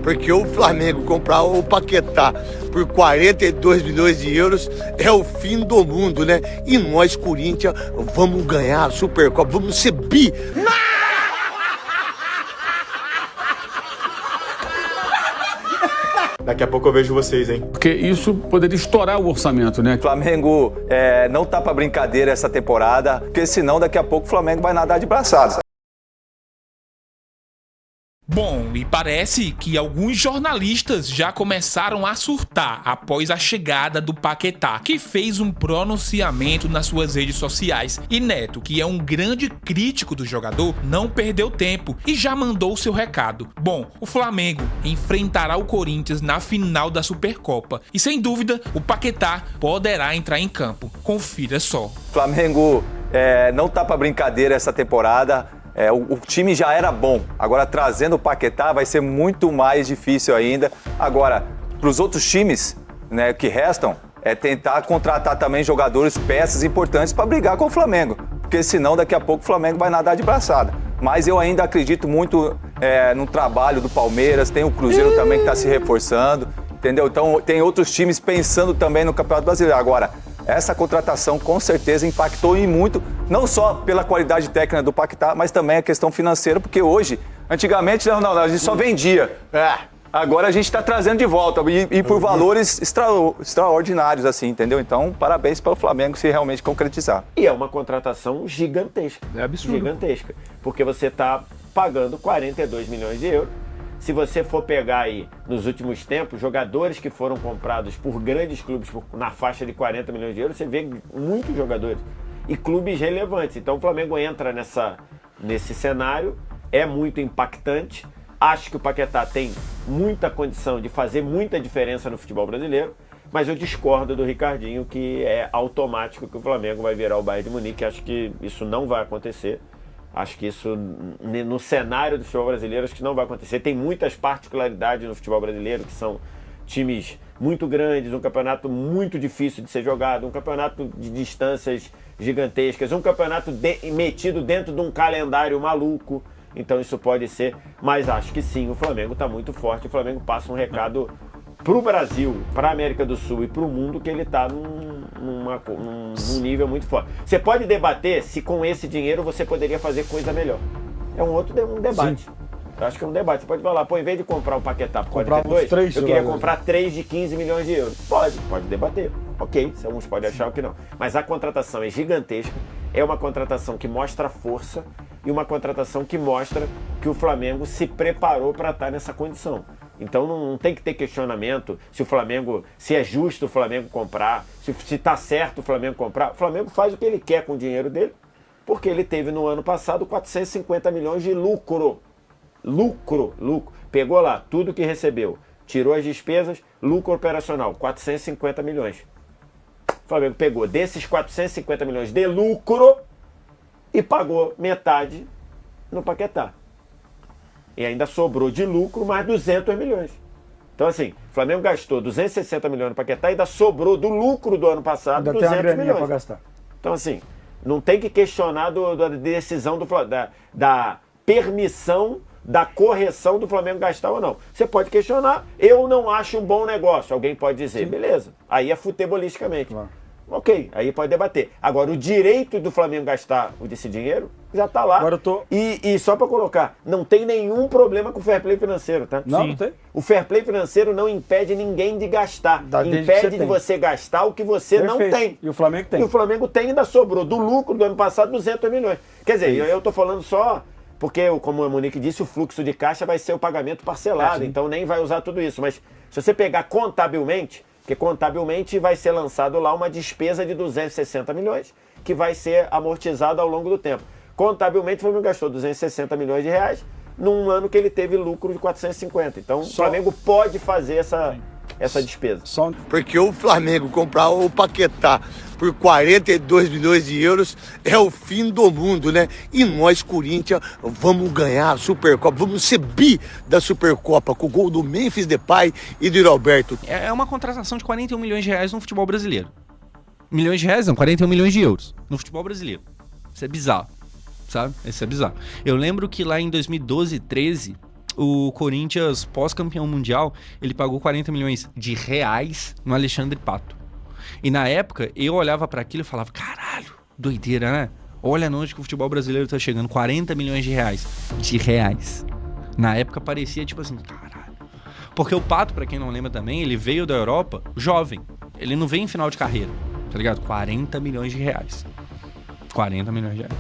Porque o Flamengo comprar o Paquetá por 42 milhões de euros é o fim do mundo, né? E nós, Corinthians, vamos ganhar a Supercopa, vamos ser bi. Daqui a pouco eu vejo vocês, hein? Porque isso poderia estourar o orçamento, né? O Flamengo não tá pra brincadeira essa temporada, porque senão daqui a pouco o Flamengo vai nadar de braçada. Bom, e parece que alguns jornalistas já começaram a surtar após a chegada do Paquetá, que fez um pronunciamento nas suas redes sociais. E Neto, que é um grande crítico do jogador, não perdeu tempo e já mandou seu recado. Bom, o Flamengo enfrentará o Corinthians na final da Supercopa e sem dúvida o Paquetá poderá entrar em campo. Confira só. O Flamengo não tá pra brincadeira essa temporada. O time já era bom, agora trazendo o Paquetá vai ser muito mais difícil ainda. Agora, para os outros times, né, que restam, é tentar contratar também jogadores, peças importantes para brigar com o Flamengo, porque senão daqui a pouco o Flamengo vai nadar de braçada. Mas eu ainda acredito muito no trabalho do Palmeiras, tem o Cruzeiro também que está se reforçando, entendeu? Então tem outros times pensando também no Campeonato Brasileiro. Agora, essa contratação com certeza impactou e muito, não só pela qualidade técnica do Paquetá, mas também a questão financeira, porque hoje, antigamente, não, a gente só vendia. Agora a gente está trazendo de volta e por valores extraordinários, assim, entendeu? Então, parabéns para o Flamengo se realmente concretizar. E é uma contratação gigantesca. É absurdo. Gigantesca. Porque você está pagando 42 milhões de euros. Se você for pegar aí, nos últimos tempos, jogadores que foram comprados por grandes clubes na faixa de 40 milhões de euros, você vê muitos jogadores e clubes relevantes. Então o Flamengo entra nesse cenário, é muito impactante. Acho que o Paquetá tem muita condição de fazer muita diferença no futebol brasileiro, mas eu discordo do Ricardinho que é automático que o Flamengo vai virar o Bayern de Munique. Acho que isso não vai acontecer. Acho que isso, no cenário do futebol brasileiro, acho que não vai acontecer. Tem muitas particularidades no futebol brasileiro, que são times muito grandes, um campeonato muito difícil de ser jogado, um campeonato de distâncias gigantescas, um campeonato metido dentro de um calendário maluco. Então isso pode ser, mas acho que sim, o Flamengo está muito forte. O Flamengo passa um recado pro Brasil, pra América do Sul e pro mundo que ele tá num nível muito forte. Você pode debater se com esse dinheiro você poderia fazer coisa melhor. É um debate. Sim. Eu acho que é um debate. Você pode falar, pô, em vez de comprar um Paquetá por 42, eu queria comprar 3 de 15 milhões de euros. Pode debater. Ok, alguns podem achar que não. Mas a contratação é gigantesca, é uma contratação que mostra força e uma contratação que mostra que o Flamengo se preparou para estar nessa condição. Então não tem que ter questionamento se é justo o Flamengo comprar, se está certo o Flamengo comprar. O Flamengo faz o que ele quer com o dinheiro dele, porque ele teve no ano passado 450 milhões de lucro. Lucro. Pegou lá tudo que recebeu, tirou as despesas, lucro operacional, 450 milhões. O Flamengo pegou desses 450 milhões de lucro e pagou metade no Paquetá. E ainda sobrou de lucro mais 200 milhões. Então, assim, o Flamengo gastou 260 milhões no Paquetá e ainda sobrou do lucro do ano passado ainda 200 tem uma milhões. Pra gastar. Então, assim, não tem que questionar da decisão da permissão, da correção do Flamengo gastar ou não. Você pode questionar, eu não acho um bom negócio. Alguém pode dizer, sim, beleza. Aí é futebolisticamente. Claro. Ok, aí pode debater. Agora, o direito do Flamengo gastar esse dinheiro já está lá. Agora eu tô... E só para colocar, não tem nenhum problema com o fair play financeiro, tá? Não tem. O fair play financeiro não impede ninguém de gastar. Impede de você gastar o que você não tem. E o Flamengo tem. E o Flamengo tem e ainda sobrou do lucro do ano passado 200 milhões. Quer dizer, eu tô falando só... Porque, como a Monique disse, o fluxo de caixa vai ser o pagamento parcelado, então nem vai usar tudo isso. Mas se você pegar contabilmente, porque contabilmente vai ser lançado lá uma despesa de 260 milhões, que vai ser amortizada ao longo do tempo. Contabilmente, o Flamengo gastou 260 milhões de reais num ano que ele teve lucro de 450. Então, o Flamengo pode fazer essa despesa. Porque o Flamengo comprar o Paquetá por 42 milhões de euros é o fim do mundo, né? E nós, Corinthians, vamos ganhar a Supercopa, vamos ser bi da Supercopa, com o gol do Memphis Depay e do Roberto. É uma contratação de 41 milhões de reais no futebol brasileiro. Milhões de reais não, 41 milhões de euros no futebol brasileiro. Isso é bizarro, sabe? Isso é bizarro. Eu lembro que lá em 2012, 13, o Corinthians, pós-campeão mundial, ele pagou 40 milhões de reais no Alexandre Pato. E na época, eu olhava para aquilo e falava, caralho, doideira, né? Olha onde que o futebol brasileiro tá chegando, 40 milhões de reais. De reais. Na época parecia tipo assim, caralho. Porque o Pato, pra quem não lembra também, ele veio da Europa jovem. Ele não veio em final de carreira, tá ligado? 40 milhões de reais. 40 milhões de reais.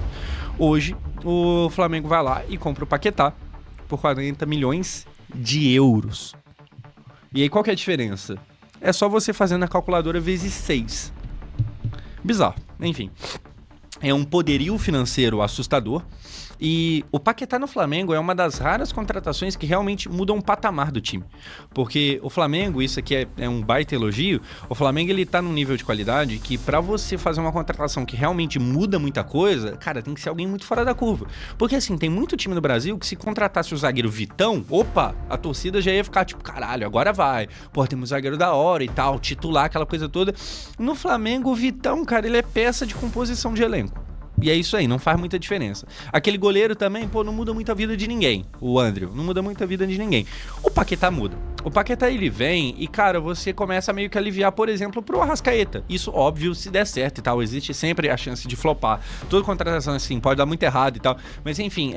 Hoje, o Flamengo vai lá e compra o Paquetá por 40 milhões de euros. E aí, qual que é a diferença? É só você fazendo a calculadora vezes 6. Bizarro. Enfim. É um poderio financeiro assustador. E o Paquetá no Flamengo é uma das raras contratações que realmente mudam o patamar do time. Porque o Flamengo, isso aqui é um baita elogio, o Flamengo ele tá num nível de qualidade que pra você fazer uma contratação que realmente muda muita coisa, cara, tem que ser alguém muito fora da curva. Porque assim, tem muito time no Brasil que se contratasse o zagueiro Vitão, opa, a torcida já ia ficar tipo, caralho, agora vai. Pô, temos um zagueiro da hora e tal, titular, aquela coisa toda. No Flamengo, o Vitão, cara, ele é peça de composição de elenco. E é isso aí, não faz muita diferença. Aquele goleiro também, pô, não muda muito a vida de ninguém. O André, não muda muito a vida de ninguém. O Paquetá muda. O Paquetá, ele vem e, cara, você começa a meio que aliviar, por exemplo, pro Arrascaeta. Isso, óbvio, se der certo e tal. Existe sempre a chance de flopar. Toda contratação, assim, pode dar muito errado e tal. Mas, enfim,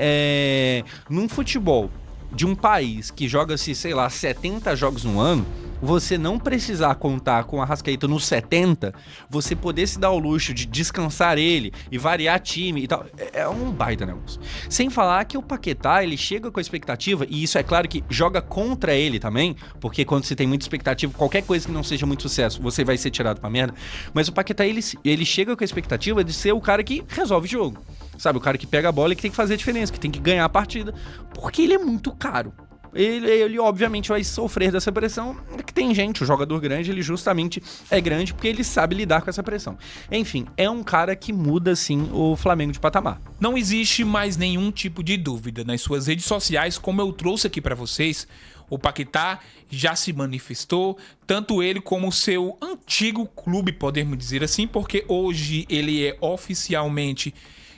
num futebol de um país que joga-se, sei lá, 70 jogos no ano, você não precisar contar com a Arrascaeta nos 70, você poder se dar o luxo de descansar ele e variar time e tal, é um baita negócio. Sem falar que o Paquetá, ele chega com a expectativa, e isso é claro que joga contra ele também, porque quando você tem muita expectativa, qualquer coisa que não seja muito sucesso, você vai ser tirado pra merda, mas o Paquetá, ele chega com a expectativa de ser o cara que resolve o jogo. Sabe, o cara que pega a bola e que tem que fazer a diferença, que tem que ganhar a partida, porque ele é muito caro. Ele obviamente vai sofrer dessa pressão, que tem gente, o jogador grande, ele justamente é grande porque ele sabe lidar com essa pressão. Enfim, é um cara que muda sim o Flamengo de patamar. Não existe mais nenhum tipo de dúvida. Nas suas redes sociais, como eu trouxe aqui pra vocês, o Paquetá já se manifestou, tanto ele como o seu antigo clube, podemos dizer assim, porque hoje ele é oficialmente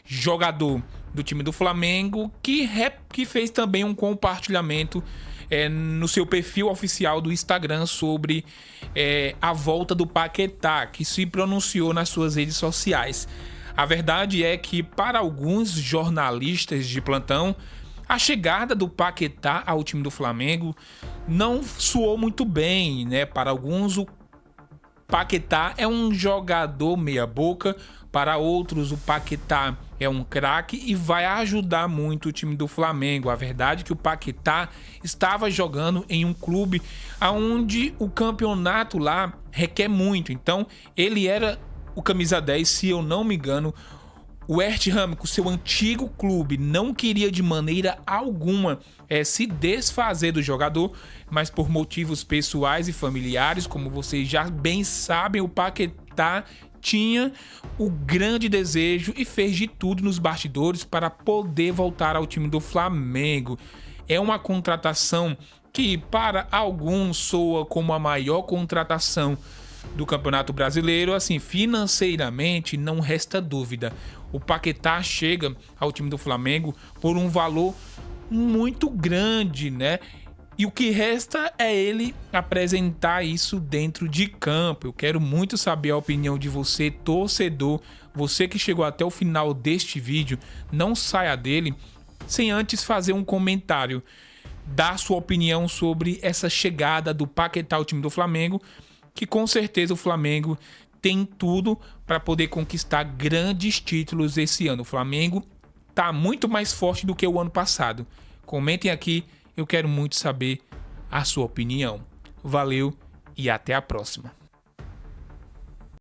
jogador do time do Flamengo, que fez também um compartilhamento no seu perfil oficial do Instagram sobre a volta do Paquetá, que se pronunciou nas suas redes sociais. A verdade é que, para alguns jornalistas de plantão, a chegada do Paquetá ao time do Flamengo não soou muito bem, né? Para alguns, o Paquetá é um jogador meia-boca, para outros, o Paquetá é um craque e vai ajudar muito o time do Flamengo. A verdade é que o Paquetá estava jogando em um clube onde o campeonato lá requer muito. Então, ele era o camisa 10, se eu não me engano. O West Ham, com seu antigo clube, não queria de maneira alguma se desfazer do jogador, mas por motivos pessoais e familiares, como vocês já bem sabem, o Paquetá tinha o grande desejo e fez de tudo nos bastidores para poder voltar ao time do Flamengo. É uma contratação que para alguns soa como a maior contratação do Campeonato Brasileiro. Assim, financeiramente não resta dúvida. O Paquetá chega ao time do Flamengo por um valor muito grande, né? E o que resta é ele apresentar isso dentro de campo. Eu quero muito saber a opinião de você, torcedor. Você que chegou até o final deste vídeo, não saia dele sem antes fazer um comentário. Dar sua opinião sobre essa chegada do Paquetá ao time do Flamengo, que com certeza o Flamengo tem tudo para poder conquistar grandes títulos esse ano. O Flamengo está muito mais forte do que o ano passado. Comentem aqui. Eu quero muito saber a sua opinião. Valeu e até a próxima.